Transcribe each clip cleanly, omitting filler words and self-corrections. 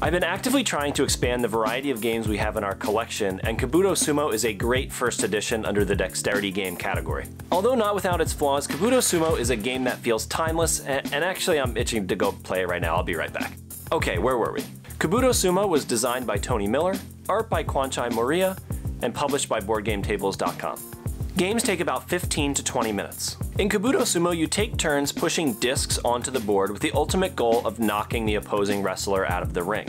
I've been actively trying to expand the variety of games we have in our collection, and Kabuto Sumo is a great first edition under the dexterity game category. Although not without its flaws, Kabuto Sumo is a game that feels timeless, and actually I'm itching to go play it right now. I'll be right back. Okay, where were we? Kabuto Sumo was designed by Tony Miller, art by Kwanchai Moriya, and published by BoardGameTables.com. Games take about 15 to 20 minutes. In Kabuto Sumo, you take turns pushing discs onto the board with the ultimate goal of knocking the opposing wrestler out of the ring.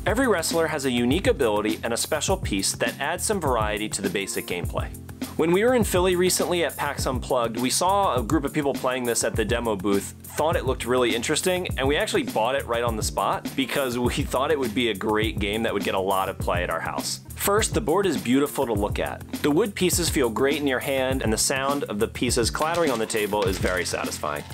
Every wrestler has a unique ability and a special piece that adds some variety to the basic gameplay. When we were in Philly recently at PAX Unplugged, we saw a group of people playing this at the demo booth, thought it looked really interesting, and we actually bought it right on the spot because we thought it would be a great game that would get a lot of play at our house. First, the board is beautiful to look at. The wood pieces feel great in your hand, and the sound of the pieces clattering on the table is very satisfying.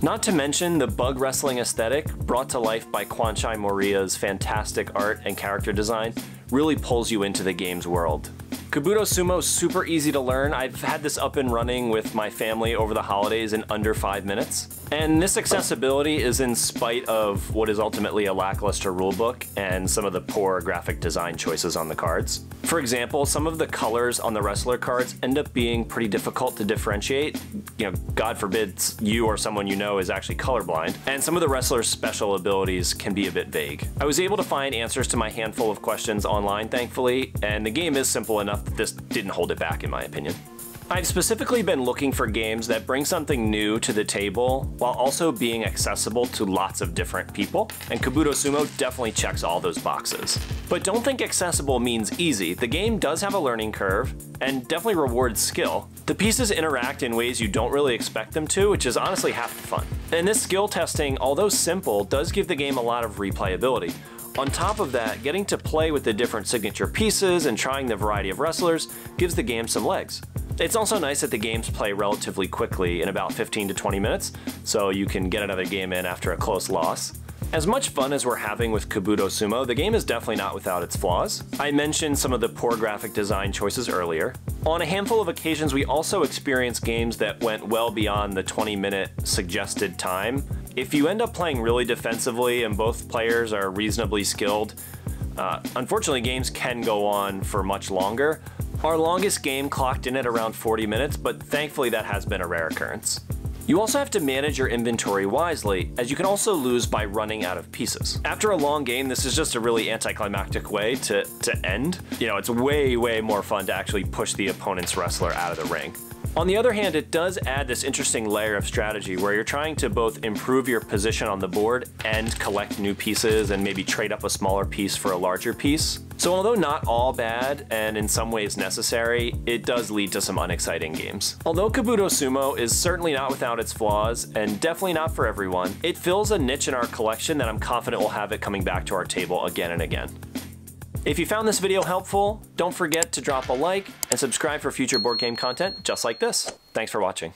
Not to mention the bug wrestling aesthetic, brought to life by Kwanchai Moriya's fantastic art and character design, really pulls you into the game's world. Kabuto Sumo is super easy to learn. I've had this up and running with my family over the holidays in under 5 minutes. And this accessibility is in spite of what is ultimately a lackluster rulebook and some of the poor graphic design choices on the cards. For example, some of the colors on the wrestler cards end up being pretty difficult to differentiate. You know, God forbid you or someone you know is actually colorblind. And some of the wrestlers' special abilities can be a bit vague. I was able to find answers to my handful of questions online, thankfully, and the game is simple enough that this didn't hold it back in my opinion. I've specifically been looking for games that bring something new to the table while also being accessible to lots of different people, and Kabuto Sumo definitely checks all those boxes. But don't think accessible means easy. The game does have a learning curve and definitely rewards skill. The pieces interact in ways you don't really expect them to, which is honestly half the fun. And this skill testing, although simple, does give the game a lot of replayability. On top of that, getting to play with the different signature pieces and trying the variety of wrestlers gives the game some legs. It's also nice that the games play relatively quickly in about 15 to 20 minutes, so you can get another game in after a close loss. As much fun as we're having with Kabuto Sumo, the game is definitely not without its flaws. I mentioned some of the poor graphic design choices earlier. On a handful of occasions, we also experienced games that went well beyond the 20-minute suggested time. If you end up playing really defensively and both players are reasonably skilled, unfortunately games can go on for much longer. Our longest game clocked in at around 40 minutes, but thankfully that has been a rare occurrence. You also have to manage your inventory wisely, as you can also lose by running out of pieces. After a long game, this is just a really anticlimactic way to end. You know, it's way more fun to actually push the opponent's wrestler out of the ring. On the other hand, it does add this interesting layer of strategy where you're trying to both improve your position on the board and collect new pieces and maybe trade up a smaller piece for a larger piece. So although not all bad and in some ways necessary, it does lead to some unexciting games. Although Kabuto Sumo is certainly not without its flaws and definitely not for everyone, it fills a niche in our collection that I'm confident will have it coming back to our table again and again. If you found this video helpful, don't forget to drop a like and subscribe for future board game content just like this. Thanks for watching.